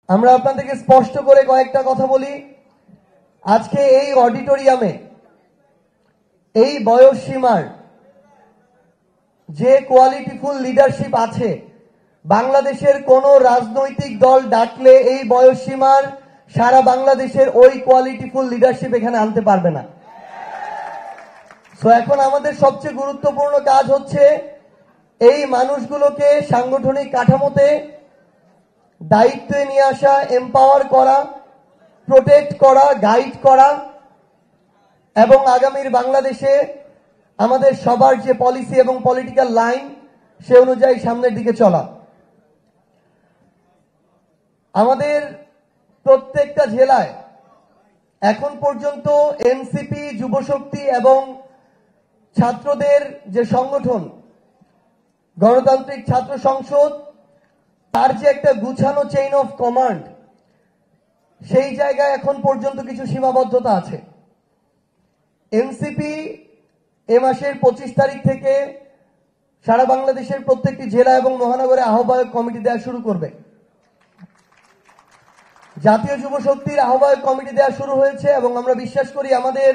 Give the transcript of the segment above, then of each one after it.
আমরা আপনাদেরকে স্পষ্ট করে কয়েকটা কথা বলি। আজকে এই অডিটোরিয়ামে এই বয়স সীমার যে কোয়ালিটিফুল লিডারশিপ আছে, বাংলাদেশের কোন রাজনৈতিক দল ডাকলে এই বয়স সীমার সারা বাংলাদেশের ওই কোয়ালিটিফুল লিডারশিপ এখানে আনতে পারবে না। সো এখন আমাদের সবচেয়ে গুরুত্বপূর্ণ কাজ হচ্ছে এই মানুষগুলোকে সাংগঠনিক কাঠামোতে দায়িত্বে নিয়ে আসা, এম্পাওয়ার করা, প্রোটেক্ট করা, গাইড করা এবং আগামীর বাংলাদেশে আমাদের সবার যে পলিসি এবং পলিটিক্যাল লাইন সে অনুযায়ী সামনের দিকে চলা। আমাদের প্রত্যেকটা জেলায় এখন পর্যন্ত এনসিপি, যুবশক্তি এবং ছাত্রদের যে সংগঠন গণতান্ত্রিক ছাত্র সংসদ, তার যে একটা গুছানো চেইন অফ কমান্ড, সেই জায়গায় এখন পর্যন্ত কিছু সীমাবদ্ধতা আছে। এনসিপি এ মাসের 25 তারিখ থেকে সারা বাংলাদেশের প্রত্যেকটি জেলা এবং মহানগরে আহ্বায়ক কমিটি দেওয়া শুরু করবে। জাতীয় যুব শক্তির আহ্বায়ক কমিটি দেওয়া শুরু হয়েছে এবং আমরা বিশ্বাস করি আমাদের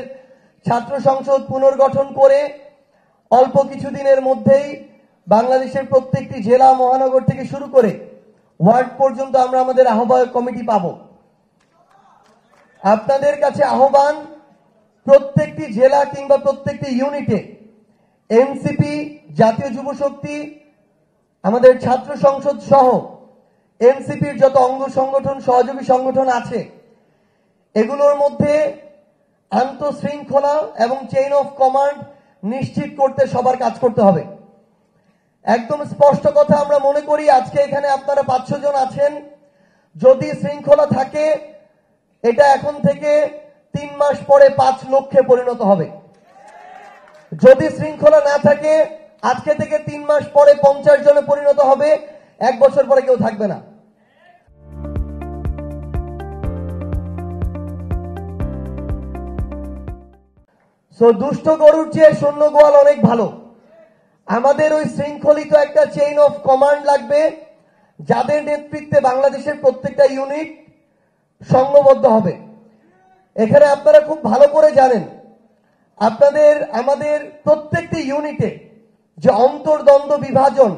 ছাত্র সংসদ পুনর্গঠন করে অল্প কিছুদিনের মধ্যেই বাংলাদেশের প্রত্যেকটি জেলা, মহানগর থেকে শুরু করে ওয়ার্ড পর্যন্ত আমরা আমাদের আহ্বায়ক কমিটি পাব। আপনাদের কাছে আহ্বান, প্রত্যেকটি জেলা কিংবা প্রত্যেকটি ইউনিটে এনসিপি, জাতীয় যুব শক্তি, আমাদের ছাত্র সংসদ সহ এনসিপির যত অঙ্গ সংগঠন, সহযোগী সংগঠন আছে, এগুলোর মধ্যে আন্তঃশৃঙ্খলা এবং চেইন অফ কমান্ড নিশ্চিত করতে সবার কাজ করতে হবে। একদম স্পষ্ট কথা, আমরা মনে করি আজকে এখানে আপনারা 500 জন আছেন, যদি শৃঙ্খলা থাকে এটা এখন থেকে 3 মাস পরে 5 লক্ষে পরিণত হবে। যদি শৃঙ্খলা না থাকে আজকে থেকে 3 মাস পরে 50 জনে পরিণত হবে, 1 বছর পরে কেউ থাকবে না। সো দুষ্ট গরুর চেয়ে শূন্য গোয়াল অনেক ভালো। আমাদের ওই শৃঙ্খলিত একটা চেইন অফ কমান্ড লাগবে, যাদের নেতৃত্বে বাংলাদেশের প্রত্যেকটা ইউনিট সংঘবদ্ধ হবে। এখানে আপনারা খুব ভালো করে জানেন, আমাদের প্রত্যেকটি ইউনিটে যে অন্তর্দ্বন্দ্ব বিভাজন,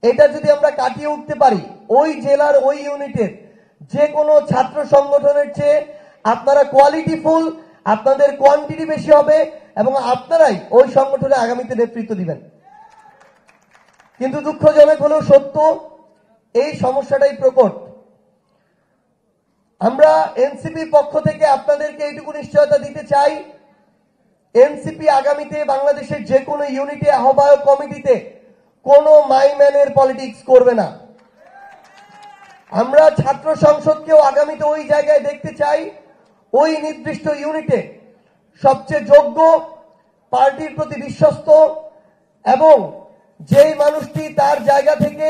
এটা যদি আমরা কাটিয়ে উঠতে পারি, ওই জেলার ওই ইউনিটের যে কোনো ছাত্র সংগঠনের চেয়ে আপনারা কোয়ালিটিফুল, আপনাদের কোয়ান্টিটি বেশি হবে এবং আপনারাই ওই সংগঠনে আগামীতে নেতৃত্ব দিবেন। কিন্তু দুঃখজনক হলেও সত্য, এই সমস্যাটাই প্রকট। আমরা এনসিপির পক্ষ থেকে আপনাদেরকে এইটুকু নিশ্চয়তা দিতে চাই, এনসিপি আগামীতে বাংলাদেশের যে কোনো ইউনিটে, আহ্বায়ক কমিটিতে কোনো মাইম্যানের পলিটিক্স করবে না। আমরা ছাত্র সংসদকেও আগামীতে ওই জায়গায় দেখতে চাই, ওই নির্দিষ্ট ইউনিটে সবচেয়ে যোগ্য, পার্টির প্রতি বিশ্বস্ত এবং যেই মানুষটি তার জায়গা থেকে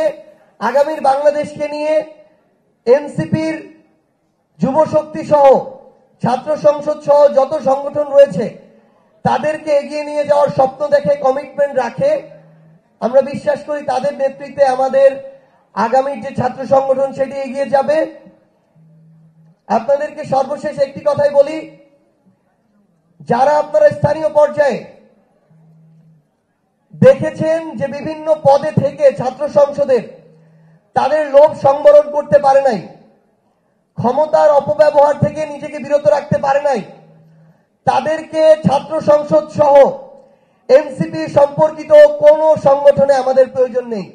আগামীর বাংলাদেশকে নিয়ে এনসিপির, যুবশক্তি সহ ছাত্র সংসদ সহ যত সংগঠন রয়েছে তাদেরকে এগিয়ে নিয়ে যাওয়ার স্বপ্ন দেখে, কমিটমেন্ট রাখে। আমরা বিশ্বাস করি তাদের নেতৃত্বে আমাদের আগামীর যে ছাত্র সংগঠন সেটি এগিয়ে যাবে। আপনাদেরকে সর্বশেষ একটি কথাই বলি, যারা আপনারা স্থানীয় পর্যায়ে দেখেছেন যে বিভিন্ন পদে থেকে ছাত্র সংসদের তাদের লোভ সংবরণ করতে পারে নাই, ক্ষমতার অপব্যবহার থেকে নিজেকে বিরত রাখতে পারে নাই, তাদেরকে ছাত্র সংসদ সহ এনসিপি সম্পর্কিত কোন সংগঠনে আমাদের প্রয়োজন নেই।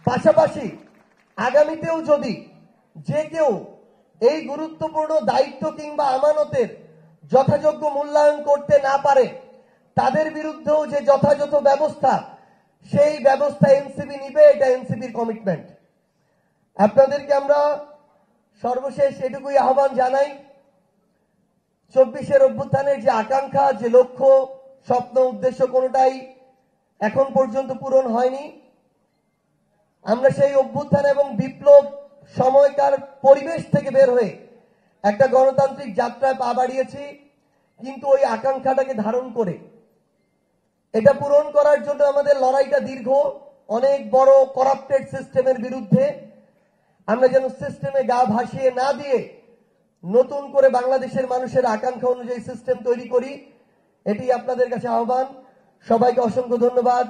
পাশাপাশি আগামীতেও যদি যে কেউ এই গুরুত্বপূর্ণ দায়িত্ব কিংবা আমানতের যথাযোগ্য মূল্যায়ন করতে না পারে, তাদের বিরুদ্ধেও যে যথাযথ ব্যবস্থা, সেই ব্যবস্থা এনসিপি নিবে, এটা এনসিপির কমিটমেন্ট। আপনাদেরকে আমরা সর্বশেষ এটুকুই আহ্বান জানাই, 24-এর অভ্যুত্থানের যে আকাঙ্ক্ষা, যে লক্ষ্য, স্বপ্ন, উদ্দেশ্য কোনোটাই এখন পর্যন্ত পূরণ হয়নি। আমরা সেই অভ্যুত্থান এবং বিপ্লব সময়কার পরিবেশ থেকে বের হয়ে একটা গণতান্ত্রিক যাত্রায় পা বাড়িয়েছি, কিন্তু ওই আকাঙ্ক্ষাটাকে ধারণ করে এটা পূরণ করার জন্য আমাদের লড়াইটা দীর্ঘ, অনেক বড় করাপ্টেড সিস্টেমের বিরুদ্ধে। আমরা যেন সিস্টেমে গা ভাসিয়ে না দিয়ে নতুন করে বাংলাদেশের মানুষের আকাঙ্ক্ষা অনুযায়ী সিস্টেম তৈরি করি, এটি আপনাদের কাছে আহ্বান। সবাইকে অসংখ্য ধন্যবাদ।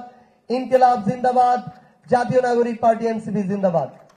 ইনকিলাব জিন্দাবাদ, জাতীয় নাগরিক পার্টি এনসিপি জিন্দাবাদ।